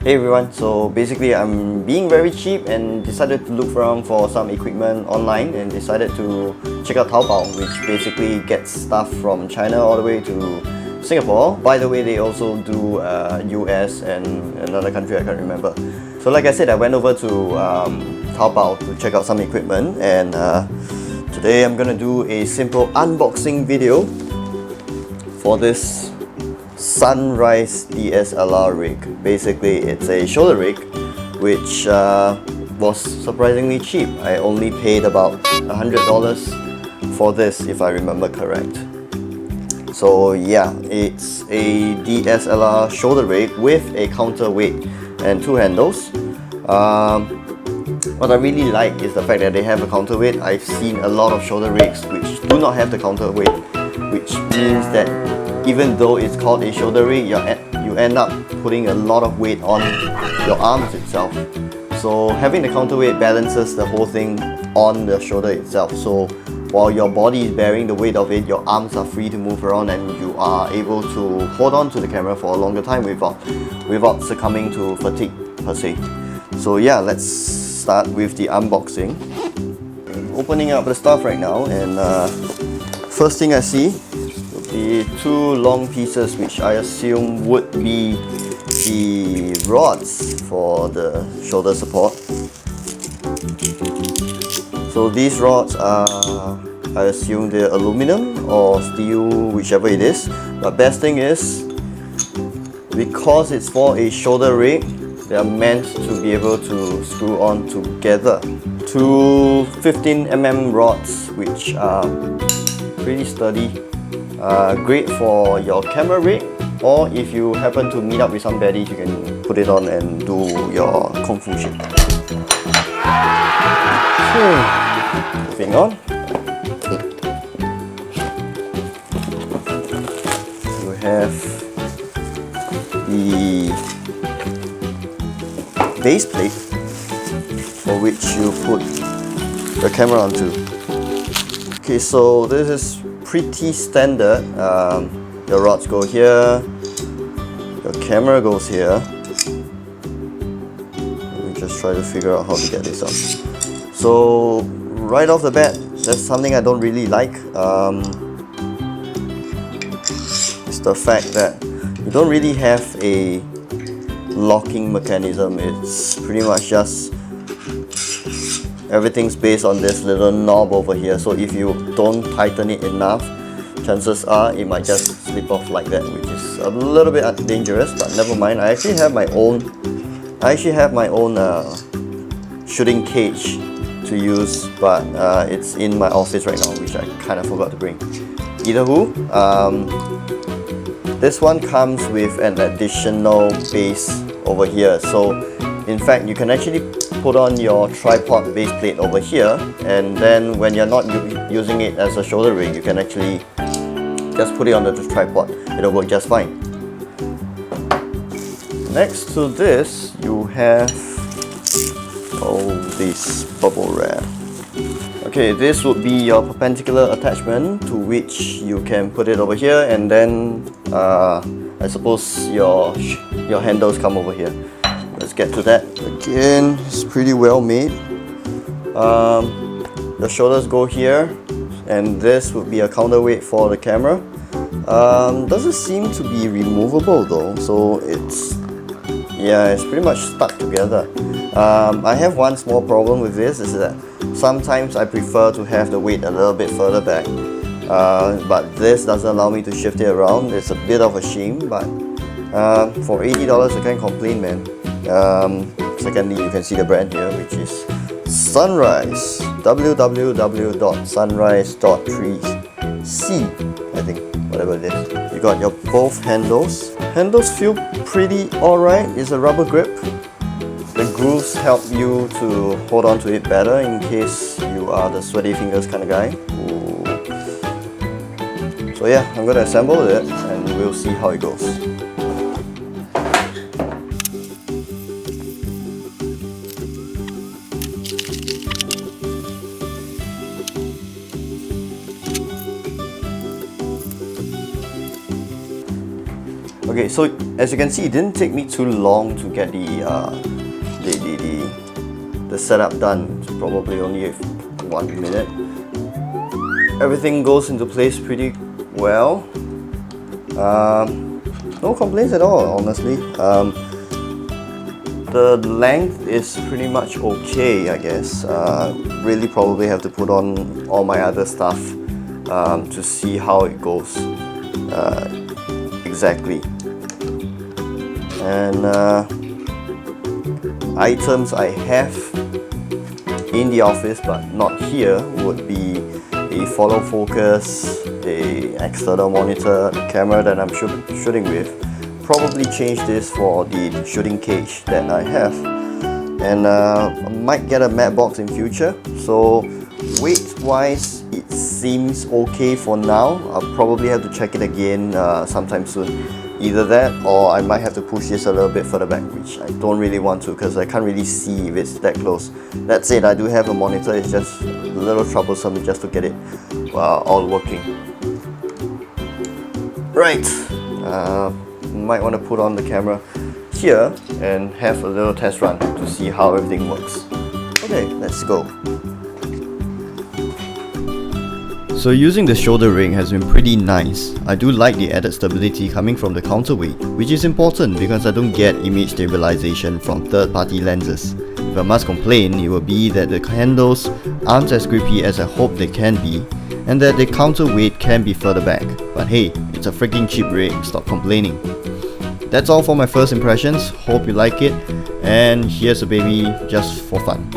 Hey everyone, so basically I'm being very cheap and decided to look around for some equipment online and decided to check out Taobao, which basically gets stuff from China all the way to Singapore. By the way, they also do US and another country I can't remember. So like I said, I went over to Taobao to check out some equipment, and today I'm gonna do a simple unboxing video for this Sunrise DSLR rig. Basically, it's a shoulder rig which was surprisingly cheap. I only paid about $100 for this, if I remember correct. So yeah, it's a DSLR shoulder rig with a counterweight and two handles. What I really like is the fact that they have a counterweight. I've seen a lot of shoulder rigs which do not have the counterweight, which means that even though it's called a shoulder rig, you end up putting a lot of weight on your arms itself. So having the counterweight balances the whole thing on the shoulder itself. So while your body is bearing the weight of it, your arms are free to move around and you are able to hold on to the camera for a longer time without succumbing to fatigue per se. So yeah, let's start with the unboxing. I'm opening up the stuff right now, and first thing I see the two long pieces, which I assume would be the rods for the shoulder support. So these rods are, I assume they're aluminum or steel, whichever it is. But best thing is, because it's for a shoulder rig, they are meant to be able to screw on together. Two 15mm rods, which are pretty sturdy. Great for your camera rig, or if you happen to meet up with some baddies, you can put it on and do your kung fu shit. Moving on. You have the base plate for which you put the camera onto. Okay, so this is pretty standard. Your rods go here, your camera goes here. Let me just try to figure out how to get this up. So right off the bat, that's something I don't really like. It's the fact that you don't really have a locking mechanism. It's pretty much just everything's based on this little knob over here. So if you don't tighten it enough, chances are it might just slip off like that, which is a little bit dangerous, but never mind. I actually have my own shooting cage to use, but it's in my office right now, which I kind of forgot to bring. Either who, this one comes with an additional base over here. So in fact, you can actually put on your tripod base plate over here, and then when you're not using it as a shoulder rig, you can actually just put it on the tripod. It'll work just fine. Next to this, you have this bubble wrap. Okay, this would be your perpendicular attachment to which you can put it over here, and then I suppose your handles come over here. Let's get to that. Again, it's pretty well made. The shoulders go here, and this would be a counterweight for the camera. Doesn't seem to be removable though, so it's pretty much stuck together. I have one small problem with this, is that sometimes I prefer to have the weight a little bit further back, but this doesn't allow me to shift it around. It's a bit of a shame, but for $80 I can't complain, man. Secondly, you can see the brand here, which is Sunrise. www.sunrise.3c, I think, whatever it is. You got your both handles. Handles feel pretty alright. It's a rubber grip. The grooves help you to hold on to it better in case you are the sweaty fingers kind of guy. Ooh. So yeah, I'm gonna assemble it and we'll see how it goes. Okay, so as you can see, it didn't take me too long to get the setup done. It's probably only 1 minute. Everything goes into place pretty well. No complaints at all, honestly. The length is pretty much okay, I guess. Really probably have to put on all my other stuff to see how it goes exactly. And items I have in the office but not here would be a follow focus, a external monitor, the camera that I'm shooting with. Probably change this for the shooting cage that I have, and I might get a matte box in future. So weight wise it seems okay for now. I'll probably have to check it again sometime soon. Either that or I might have to push this a little bit further back, which I don't really want to because I can't really see if it's that close. That said, I do have a monitor. It's just a little troublesome just to get it all working. Right, might want to put on the camera here and have a little test run to see how everything works. Okay, let's go. So using the shoulder ring has been pretty nice. I do like the added stability coming from the counterweight, which is important because I don't get image stabilization from third-party lenses. If I must complain, it will be that the handles aren't as grippy as I hope they can be, and that the counterweight can be further back. But hey, it's a freaking cheap rig, stop complaining. That's all for my first impressions. Hope you like it, and here's a baby just for fun.